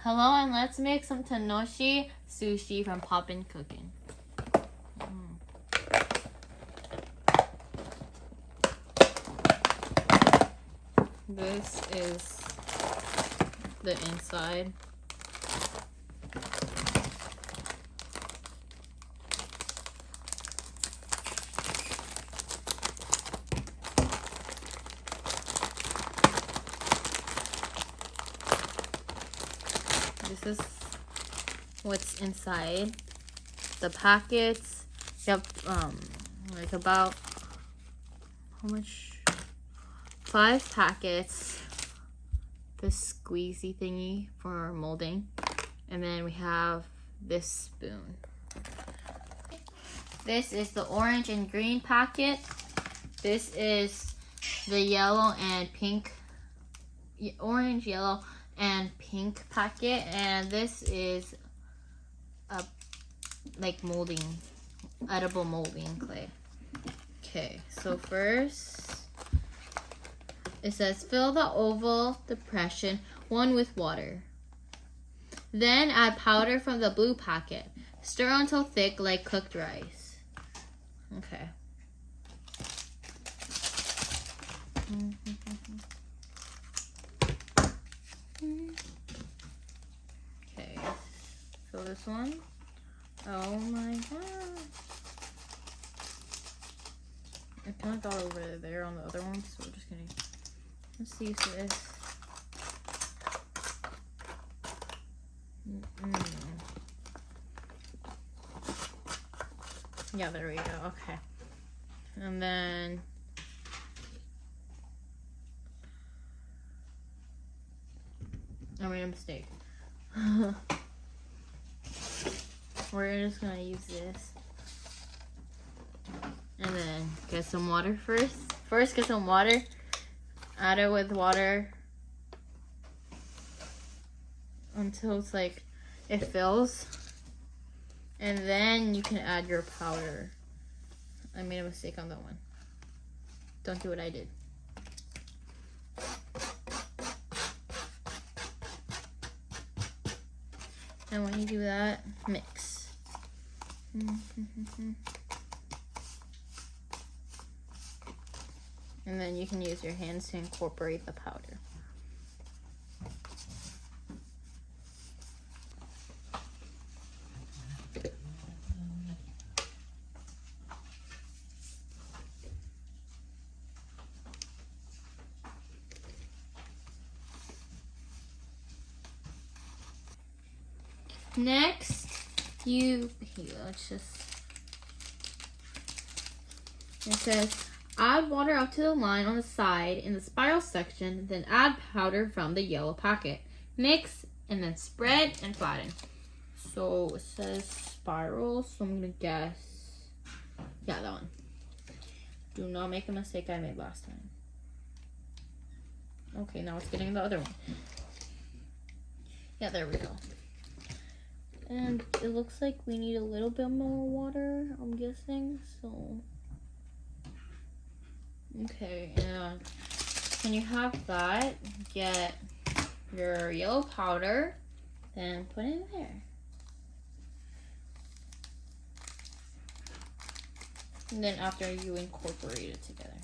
Hello, and let's make some Tanoshi sushi from Popin Cookin. This is the inside. This is what's inside the packets. You have like about how much? 5 packets. This squeezy thingy for molding, and then we have this spoon. This is the orange and green packet. This is the yellow and pink, orange, yellow, and pink packet, and this is a like molding, edible molding clay. Okay, so first it says fill the oval depression 1 with water. Then add powder from the blue packet. Stir until thick like cooked rice. Okay. Okay, so this one. Oh my god. I kind of got over there on the other one, so we're just gonna, let's see this. Yeah, there we go. Okay. And then I made a mistake. We're just gonna use this. And then get some water first. First, get some water. Add it with water until it's like it fills. And then you can add your powder. I made a mistake on that one. Don't do what I did. And when you do that, mix. And then you can use your hands to incorporate the powder. Next, let's just, it says, add water up to the line on the side in the spiral section, then add powder from the yellow packet. Mix, and then spread and flatten. So it says spiral, so I'm gonna guess, yeah, that one. Do not make a mistake I made last time. Okay, now it's getting the other one. Yeah, there we go. And it looks like we need a little bit more water, I'm guessing, so. Okay, and when you have that, get your yellow powder, then put it in there. And then after you incorporate it together.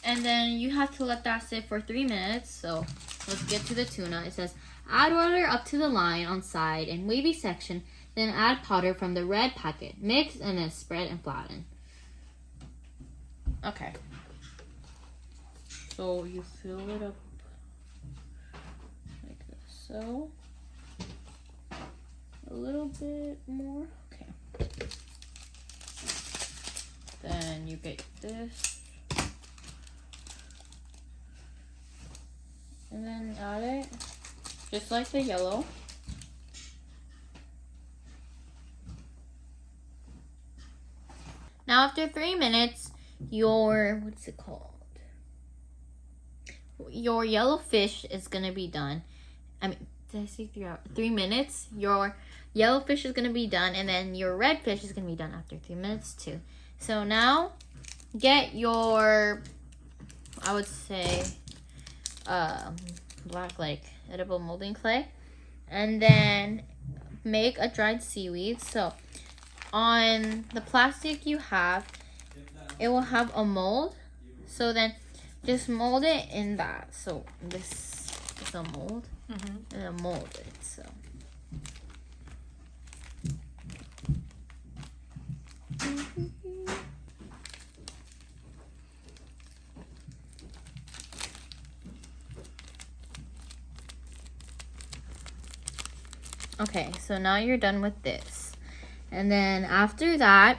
And then you have to let that sit for 3 minutes. So let's get to the tuna. It says, add water up to the line on side and wavy section, then add powder from the red packet. Mix and then spread and flatten. Okay. So you fill it up like this. So a little bit more. Okay. Then you get this. And then add it, just like the yellow. Now after 3 minutes, your, what's it called? Your yellow fish is gonna be done. I mean, did I say 3 hours? 3 minutes. Your yellow fish is gonna be done, and then your red fish is gonna be done after 3 minutes too. So now, get your, I would say, black like edible molding clay, and then make a dried seaweed. So on the plastic you have, it will have a mold. So then just mold it in that. So this is a mold, and then mold it. So okay, so now you're done with this. And then after that,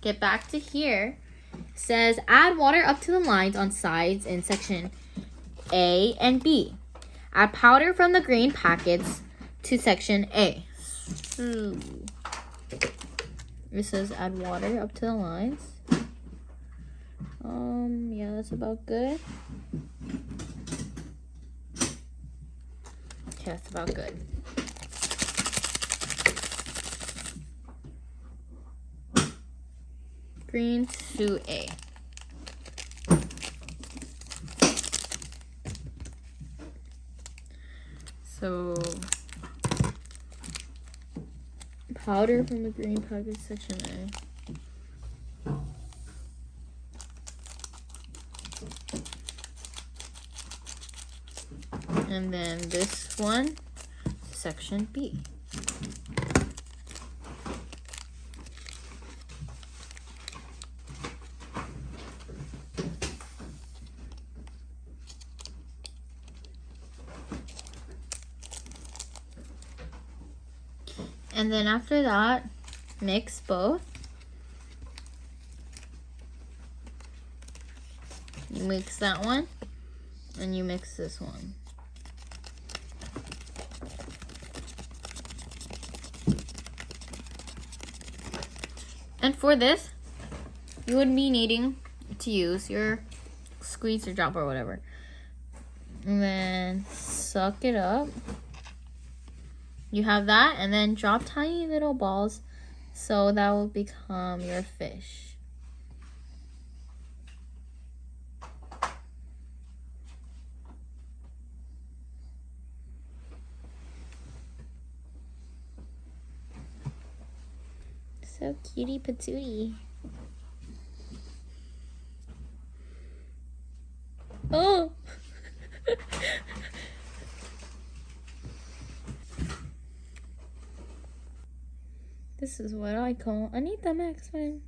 get back to here. It says add water up to the lines on sides in section A and B. Add powder from the green packets to section A. It says add water up to the lines. Yeah, that's about good. Okay, that's about good. Green to A. So powder from the green package section A. And then this one, section B. And then after that, mix both. You mix that one, and you mix this one. And for this, you would be needing to use your squeezer dropper or whatever. And then suck it up. You have that, and then drop tiny little balls so that will become your fish. So cutie patootie. Oh! This is what I call Anita Maxman.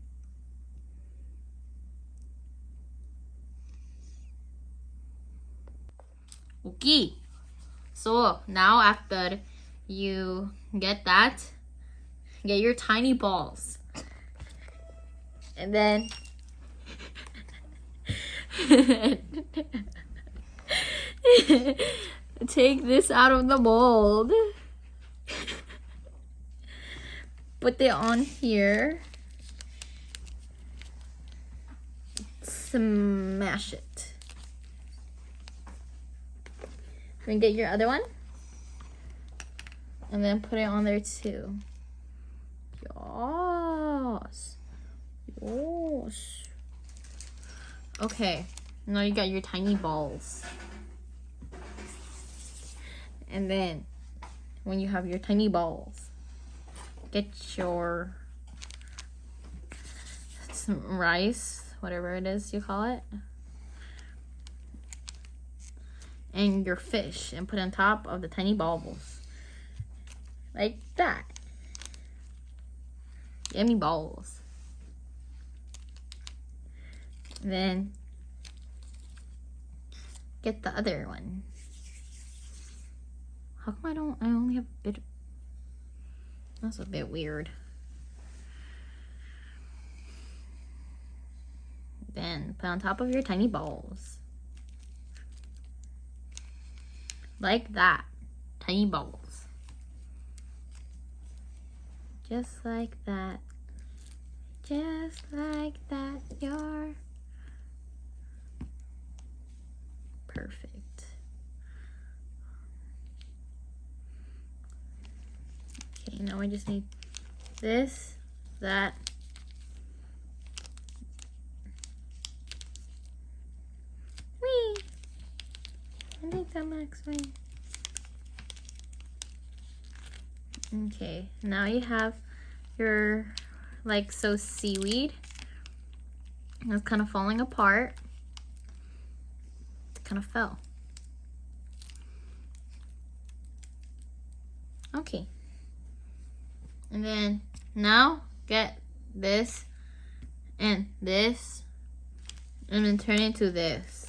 Okay. So now after you get that, get your tiny balls. And then take this out of the mold. Put it on here. Smash it. Then get your other one. And then put it on there too. Yes. Yes. Okay. Now you got your tiny balls. And then when you have your tiny balls, get your some rice, whatever it is you call it, and your fish, and put on top of the tiny balls. Like that. Yummy balls. Then get the other one. How come I only have a bit? That's a bit weird. Then put on top of your tiny balls. Like that. Tiny balls. Just like that. Just like that. You're perfect. Now I just need this, that. Whee! I think that makes me. Okay, now you have your like so seaweed. It's kind of falling apart. It kind of fell. Okay. And then now get this and this and then turn it into this.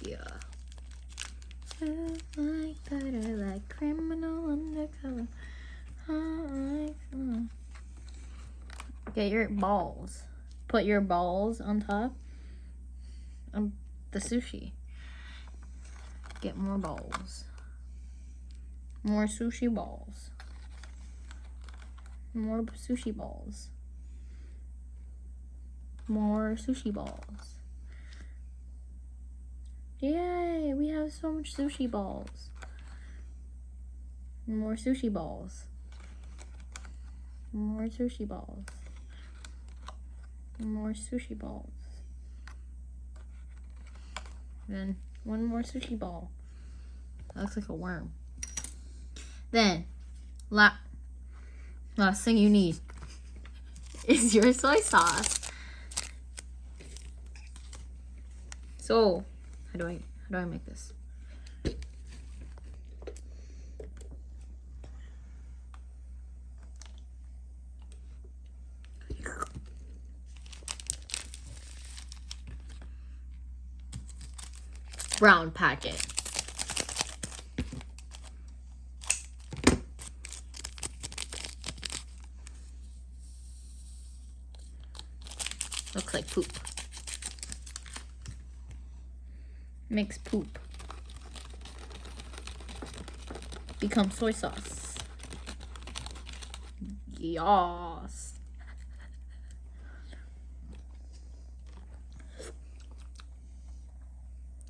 Yeah. Like butter, like criminal undercover. Get your balls. Put your balls on top of the sushi. Get more balls. More sushi balls. More sushi balls. More sushi balls. Yay, we have so much sushi balls. More sushi balls. More sushi balls. More sushi balls. Then one more sushi ball. That looks like a worm. Then, last thing you need is your soy sauce. So, how do I make this? Brown packet. Looks like poop. Makes poop become soy sauce. Yas.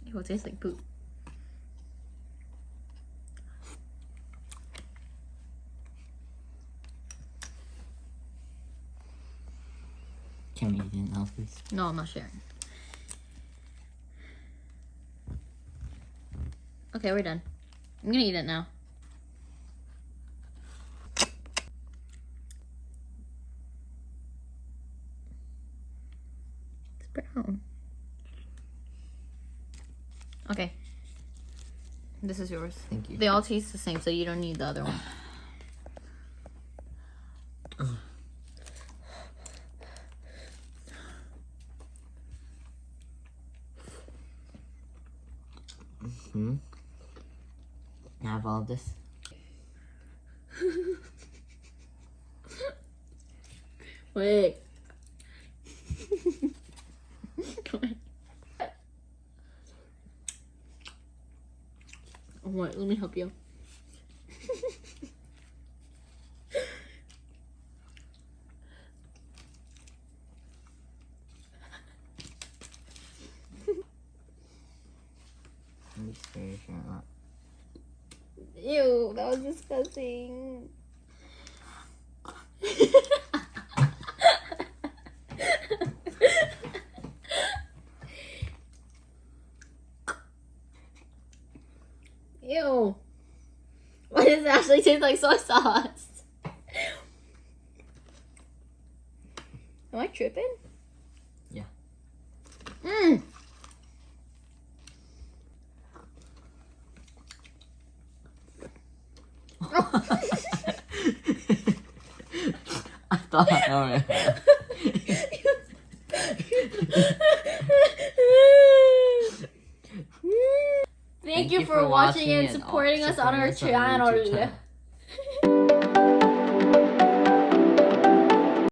It will taste like poop. Can we eat it now, please? No, I'm not sharing. Okay, we're done. I'm gonna eat it now. It's brown. Okay. This is yours. Thank you. They all taste the same, so you don't need the other one. Hmm. I have all this. Wait. Come on. What? Let me help you. I'm just very sure not. Ew, that was disgusting. Ew. Why does it actually taste like soy sauce? Am I tripping? Yeah. Mmm. I thought I Thank you for watching and supporting us on our channel.